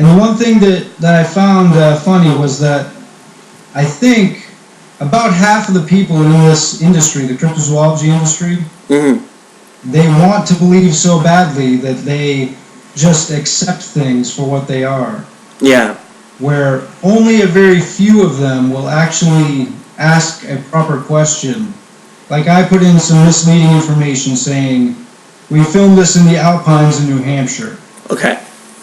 And the one thing that I found funny was that I think about half of the people in this industry, the cryptozoology industry, they want to believe so badly that they just accept things for what they are. Yeah. Where only a very few of them will actually ask a proper question. Like I put in some misleading information saying, we filmed this in the Alpines in New Hampshire. Okay.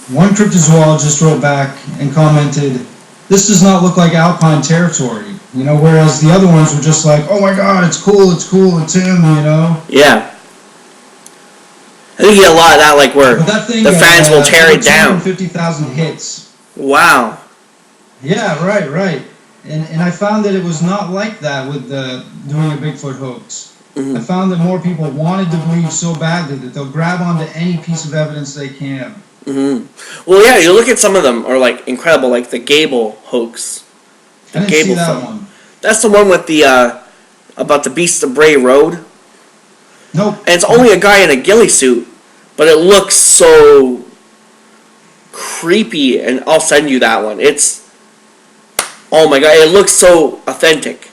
One cryptozoologist wrote back and commented, this does not look like Alpine territory. You know, whereas the other ones were just like, oh my god, it's cool, it's him, you know? Yeah. I think you get a lot of that, like where the fans will tear it down. 250,000 hits. Wow. Yeah, right. And I found that it was not like that with doing a Bigfoot hoax. I found that more people wanted to believe so badly that they'll grab onto any piece of evidence they can. Well, yeah, you look at some of them are like incredible, like the Gable hoax. I didn't see that one. That's the one with the about the Beasts of Bray Road. Nope. And it's only a guy in a ghillie suit, but it looks so creepy. And I'll send you that one. It's, oh my god, it looks so authentic.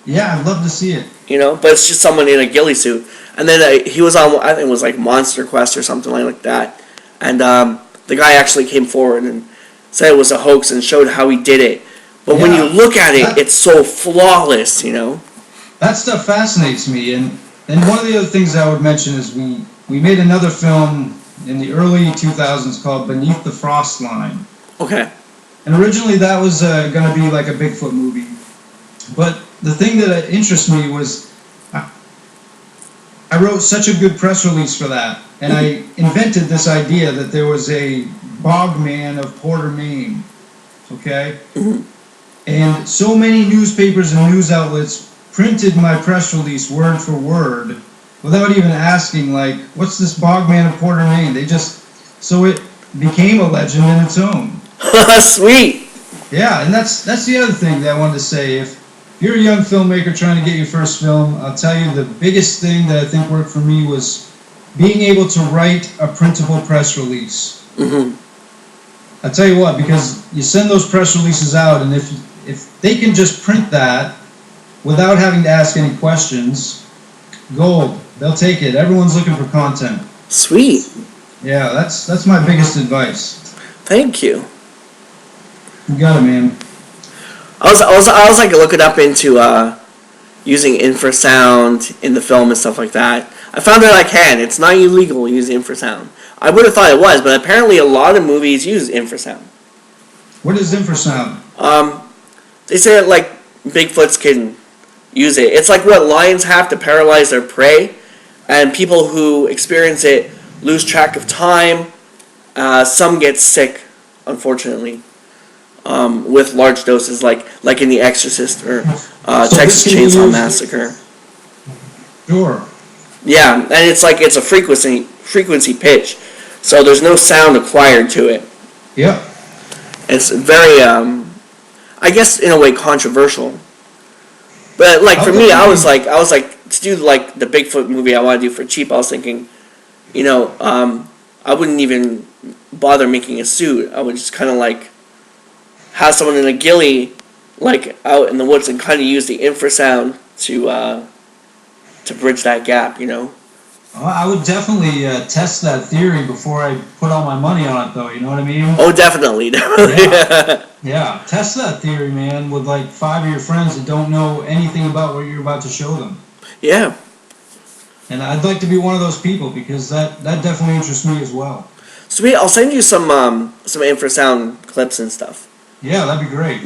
Yeah, I'd love to see it. You know, but it's just someone in a ghillie suit. And then he was on, I think it was like Monster Quest or something like that. And the guy actually came forward and said it was a hoax and showed how he did it. But when you look at it, it's so flawless, you know? That stuff fascinates me. And one of the other things I would mention is we made another film in the early 2000s called Beneath the Frost Line. Okay. And originally that was going to be like a Bigfoot movie. But the thing that interests me was I wrote such a good press release for that. And I invented this idea that there was a bogman of Porter, Maine. Okay? And so many newspapers and news outlets printed my press release word for word without even asking, like, what's this bogman of Porter, Maine? They just, so it became a legend in its own. Sweet. Yeah, and that's the other thing that I wanted to say. If you're a young filmmaker trying to get your first film, I'll tell you the biggest thing that I think worked for me was being able to write a printable press release. I'll tell you what, because you send those press releases out, and if they can just print that without having to ask any questions, gold. They'll take it. Everyone's looking for content. Sweet. Yeah, that's my biggest advice. Thank you. You got it, man. I was like looking up into using infrasound in the film and stuff like that. I found that I can. It's not illegal to use infrasound. I would have thought it was, but apparently a lot of movies use infrasound. What is infrasound? They say that like Bigfoots can use it. It's like what lions have to paralyze their prey, and people who experience it lose track of time. Some get sick, unfortunately, with large doses, like in The Exorcist or Texas Chainsaw Massacre. Sure. Yeah, and it's like it's a frequency pitch, so there's no sound acquired to it. Yeah. It's very, I guess in a way controversial. But like for me, I was like to do like the Bigfoot movie I want to do for cheap. I was thinking, you know, I wouldn't even bother making a suit. I would just kind of like have someone in a ghillie, like out in the woods, and kind of use the infrasound to bridge that gap, you know. I would definitely test that theory before I put all my money on it, though. You know what I mean? Oh, definitely. Yeah, test that theory, man, with like 5 of your friends that don't know anything about what you're about to show them. Yeah. And I'd like to be one of those people because that definitely interests me as well. Sweet, I'll send you some infrasound clips and stuff. Yeah, that'd be great.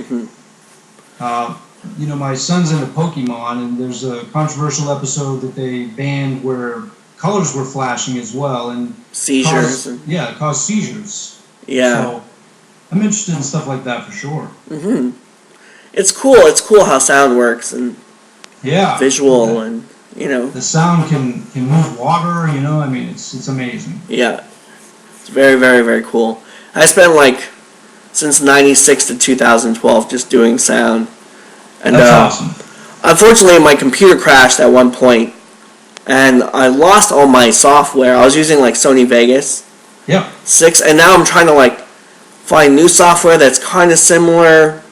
You know, my son's into Pokemon, and there's a controversial episode that they banned where colors were flashing as well, and seizures. Caused seizures. Yeah. So I'm interested in stuff like that for sure. It's cool. It's cool how sound works and visual and you know. The sound can move water. You know, I mean, it's amazing. Yeah, it's very, very, very cool. I spent like since '96 to 2012 just doing sound. And that's awesome. Unfortunately, my computer crashed at one point, and I lost all my software. I was using like Sony Vegas 6, and now I'm trying to like find new software that's kind of similar.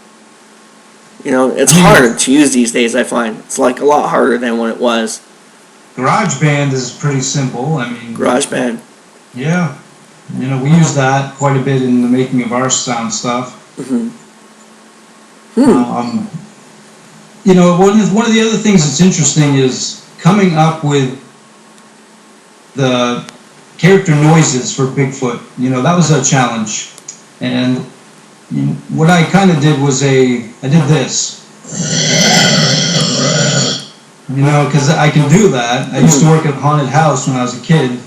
You know, it's harder to use these days, I find. It's like a lot harder than when it was. GarageBand is pretty simple. I mean, GarageBand. Yeah. You know, we use that quite a bit in the making of our sound stuff. Mm-hmm. You know, one of the other things that's interesting is coming up with the character noises for Bigfoot. You know, that was a challenge. And what I kind of did was I did this. You know, because I can do that. I used to work at a haunted house when I was a kid.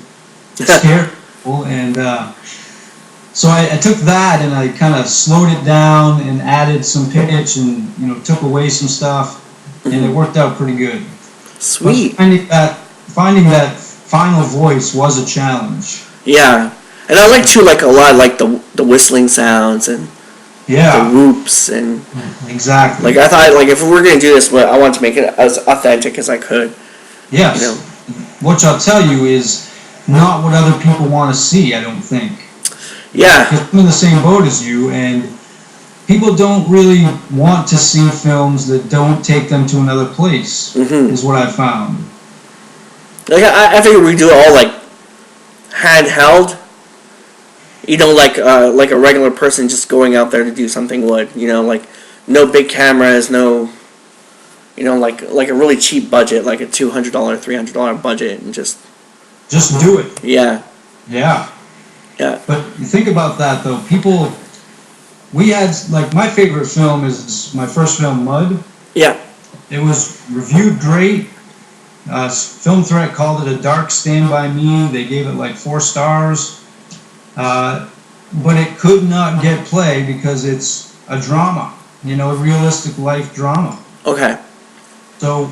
It scared people. And so I took that and I kind of slowed it down and added some pitch and, you know, took away some stuff. And it worked out pretty good. Sweet. But finding that final voice was a challenge. Yeah. And I like too, like a lot, like the whistling sounds and the whoops and exactly. Like I thought, like if we were gonna do this, but I wanted to make it as authentic as I could. Yes. You know? Which I'll tell you is not what other people want to see. I don't think. Yeah. Because I'm in the same boat as you, and people don't really want to see films that don't take them to another place. Mm-hmm. Is what I found. Like I figured we do it all like handheld. You know, like a regular person just going out there to do something would. You know, like no big cameras, no. You know, like a really cheap budget, like a $200, $300 budget, and just do it. Yeah. Yeah. Yeah. But you think about that though. People, we had like my favorite film is my first film, Mud. Yeah. It was reviewed great. Film Threat called it a dark Stand By Me. They gave it like 4 stars. But it could not get play because it's a drama, you know, a realistic life drama. Okay. So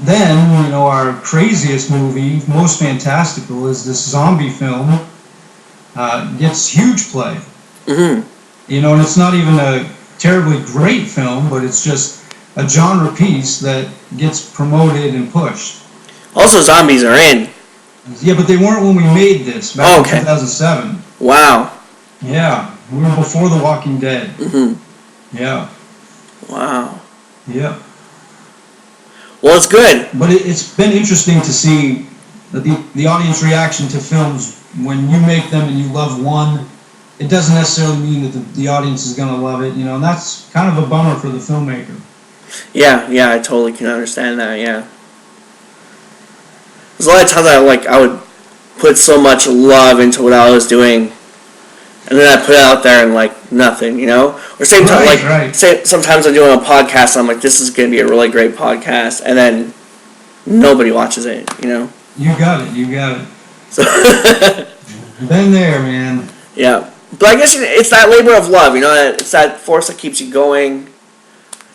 then, you know, our craziest movie, most fantastical, is this zombie film. Gets huge play. Mm-hmm. You know, and it's not even a terribly great film, but it's just a genre piece that gets promoted and pushed. Also, zombies are in. Yeah, but they weren't when we made this back in 2007. Wow. Yeah, we were before The Walking Dead. Mm-hmm. Yeah. Wow. Yeah. Well, it's good. But it's been interesting to see the audience reaction to films when you make them and you love one. It doesn't necessarily mean that the audience is going to love it, you know, and that's kind of a bummer for the filmmaker. Yeah, I totally can understand that, yeah. There's a lot of times I would put so much love into what I was doing, and then I put it out there and like nothing, you know? Or same time, sometimes I'm doing a podcast and I'm like, this is going to be a really great podcast, and then nobody watches it, you know? You got it. So Been there, man. Yeah. But I guess it's that labor of love, you know? It's that force that keeps you going.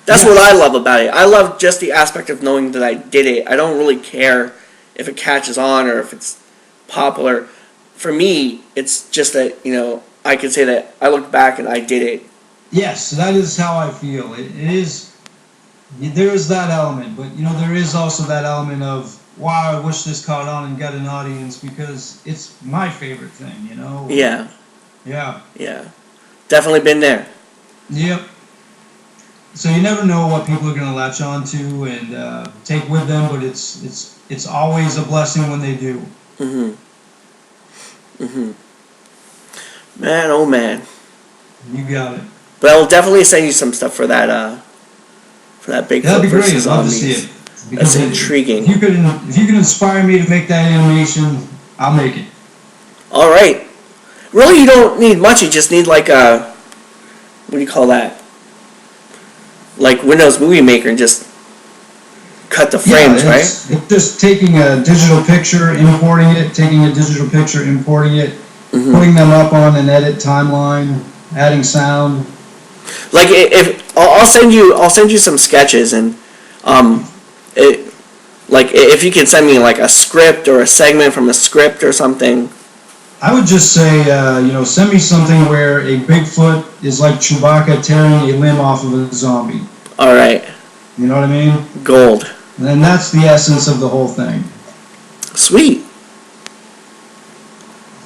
That's what I love about it. I love just the aspect of knowing that I did it. I don't really care if it catches on or if it's popular. For me, it's just that, you know, I can say that I looked back and I did it. Yes, that is how I feel. It is, there is that element, but, you know, there is also that element of, wow, I wish this caught on and got an audience because it's my favorite thing, you know? Yeah. Yeah. Definitely been there. Yep. So you never know what people are going to latch on to and take with them, but it's always a blessing when they do. Man, oh man. You got it. But I will definitely send you some stuff for that Bigfoot That'd be great. versus I'd love to zombies. see it. That's intriguing. If you could inspire me to make that animation, I'll make it. All right. Really, you don't need much. You just need like a, what do you call that? Like Windows Movie Maker and just cut the frames, right? It's just taking a digital picture, importing it, putting them up on an edit timeline, adding sound. Like if I'll send you some sketches and if you can send me like a script or a segment from a script or something. I would just say, send me something where a Bigfoot is like Chewbacca tearing a limb off of a zombie. All right. You know what I mean? Gold. And that's the essence of the whole thing. Sweet.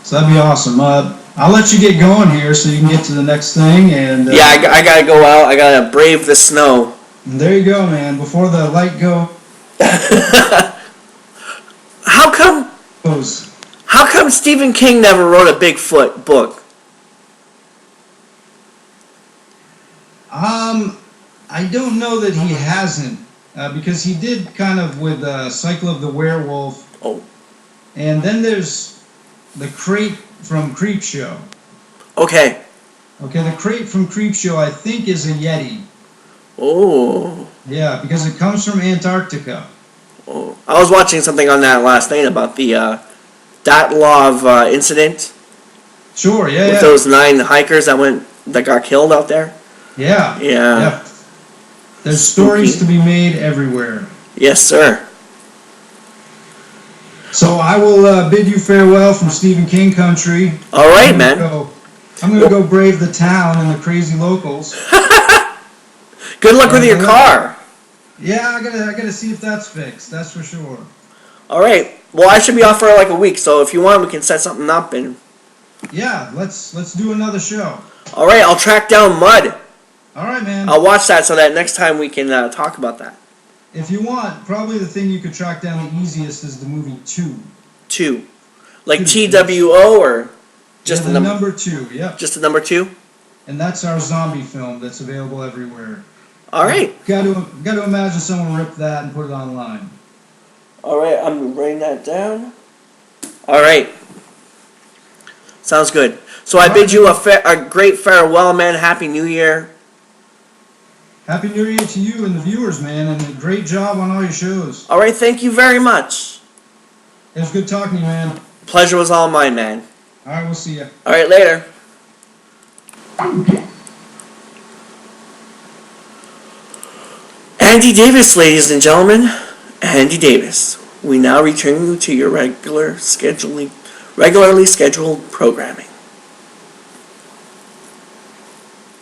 So that'd be awesome. I'll let you get going here so you can get to the next thing. And Yeah, I gotta go out. I gotta brave the snow. there you go, man. Before the light How come? goes. How come Stephen King never wrote a Bigfoot book? I don't know that he hasn't, because he did kind of with Cycle of the Werewolf. Oh. And then there's the Crate from Creepshow. Okay. Okay, the Crate from Creepshow I think is a Yeti. Oh. Yeah, because it comes from Antarctica. Oh. I was watching something on that last night about the Datlov incident. Sure, yeah, With yeah. those 9 hikers that got killed out there. Yeah. Yeah. Yeah. There's Spooky. stories to be made everywhere. Yes, sir. So I will bid you farewell from Stephen King country. All right, I'm man. gonna go brave the town and the crazy locals. Good luck with your car. Yeah, I gotta see if that's fixed. That's for sure. All right. Well, I should be off for like a week, so if you want, we can set something up. And Yeah, let's do another show. all right, I'll track down Mud. All right, man. I'll watch that so that next time we can talk about that. If you want, probably the thing you could track down the easiest is the movie 2. 2, like Two. TWO or just Yeah, the the number. number 2. Yep. Just the number 2. And that's our zombie film that's available everywhere. All right. Got to imagine someone ripped that and put it online. All right. I'm writing that down. All right. Sounds good. So I bid you a great farewell, man. Happy New Year. Happy New Year to you and the viewers, man, and a great job on all your shows. All right. Thank you very much. It was good talking to you, man. Pleasure was all mine, man. All right, we'll see you. All right. Later. Andy Davis, ladies and gentlemen. Andy Davis. We now return you to your regularly scheduled programming.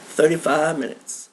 35 minutes.